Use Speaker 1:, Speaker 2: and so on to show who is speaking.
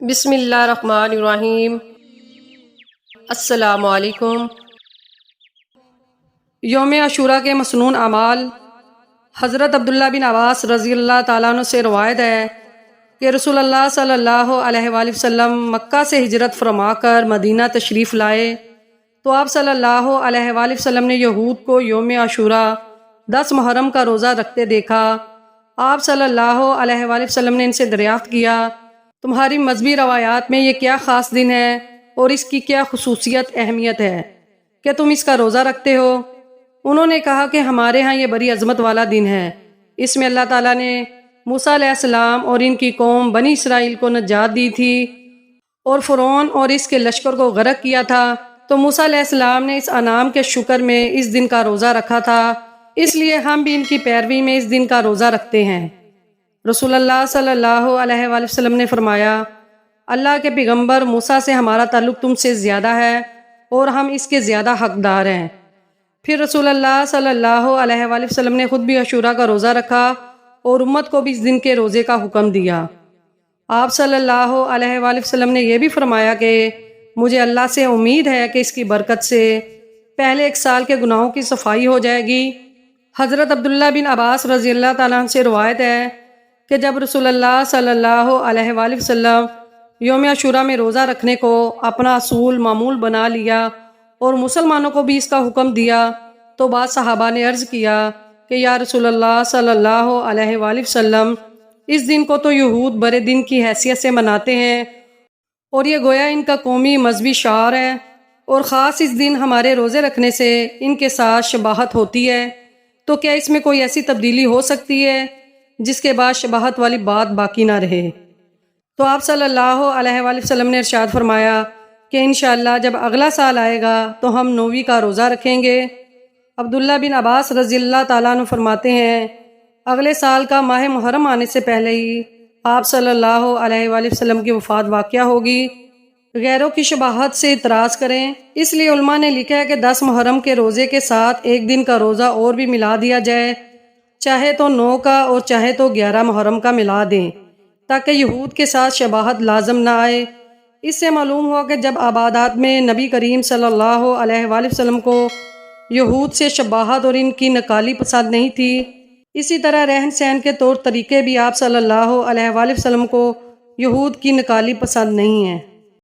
Speaker 1: بسم اللہ الرحمن الرحیم۔ السلام علیکم۔ یوم عاشوراء کے مسنون اعمال۔ حضرت عبداللہ بن عباس رضی اللہ تعالیٰ عنہ سے روایت ہے کہ رسول اللہ صلی اللہ علیہ وآلہ وسلم مکہ سے ہجرت فرما کر مدینہ تشریف لائے تو آپ صلی اللہ علیہ وآلہ وسلم نے یہود کو یوم عاشوراء 10 محرم کا روزہ رکھتے دیکھا۔ آپ صلی اللہ علیہ وآلہ وسلم نے ان سے دریافت کیا، تمہاری مذہبی روایات میں یہ کیا خاص دن ہے اور اس کی کیا خصوصیت اہمیت ہے کہ تم اس کا روزہ رکھتے ہو؟ انہوں نے کہا کہ ہمارے ہاں یہ بڑی عظمت والا دن ہے، اس میں اللہ تعالیٰ نے موسیٰ علیہ السلام اور ان کی قوم بنی اسرائیل کو نجات دی تھی اور فرعون اور اس کے لشکر کو غرق کیا تھا، تو موسیٰ علیہ السلام نے اس انعام کے شکر میں اس دن کا روزہ رکھا تھا، اس لیے ہم بھی ان کی پیروی میں اس دن کا روزہ رکھتے ہیں۔ رسول اللہ صلی اللہ علیہ وآلہ وسلم نے فرمایا، اللہ کے پیغمبر موسیٰ سے ہمارا تعلق تم سے زیادہ ہے اور ہم اس کے زیادہ حقدار ہیں۔ پھر رسول اللہ صلی اللہ علیہ وآلہ وسلم نے خود بھی عاشوراء کا روزہ رکھا اور امت کو بھی اس دن کے روزے کا حکم دیا۔ آپ صلی اللہ علیہ وآلہ وسلم نے یہ بھی فرمایا کہ مجھے اللہ سے امید ہے کہ اس کی برکت سے پہلے 1 سال کے گناہوں کی صفائی ہو جائے گی۔ حضرت عبداللہ بن عباس رضی اللہ تعالیٰ عنہ سے روایت ہے کہ جب رسول اللہ صلی اللہ علیہ وآلہ وسلم یوم عاشوراء میں روزہ رکھنے کو اپنا اصول معمول بنا لیا اور مسلمانوں کو بھی اس کا حکم دیا تو بعض صحابہ نے عرض کیا کہ یا رسول اللہ صلی اللہ علیہ وآلہ وسلم، اس دن کو تو یہود بڑے دن کی حیثیت سے مناتے ہیں اور یہ گویا ان کا قومی مذہبی شعار ہے، اور خاص اس دن ہمارے روزے رکھنے سے ان کے ساتھ شباہت ہوتی ہے، تو کیا اس میں کوئی ایسی تبدیلی ہو سکتی ہے جس کے بعد شباہت والی بات باقی نہ رہے؟ تو آپ صلی اللہ علیہ وآلہ وسلم نے ارشاد فرمایا کہ انشاءاللہ جب اگلا سال آئے گا تو ہم 9ویں کا روزہ رکھیں گے۔ عبداللہ بن عباس رضی اللہ تعالیٰ عنہ فرماتے ہیں، اگلے سال کا ماہ محرم آنے سے پہلے ہی آپ صلی اللہ علیہ وآلہ وسلم کی وفات واقعہ ہوگی۔ غیروں کی شباہت سے اعتراض کریں، اس لیے علماء نے لکھا ہے کہ 10 محرم کے روزے کے ساتھ 1 دن کا روزہ اور بھی ملا دیا جائے، چاہے تو 9 کا اور چاہے تو 11 محرم کا ملا دیں، تاکہ یہود کے ساتھ شباہت لازم نہ آئے۔ اس سے معلوم ہوا کہ جب عبادات میں نبی کریم صلی اللہ علیہ وآلہ وسلم کو یہود سے شباہت اور ان کی نکالی پسند نہیں تھی، اسی طرح رہن سہن کے طور طریقے بھی آپ صلی اللہ علیہ وآلہ وسلم کو یہود کی نکالی پسند نہیں ہیں۔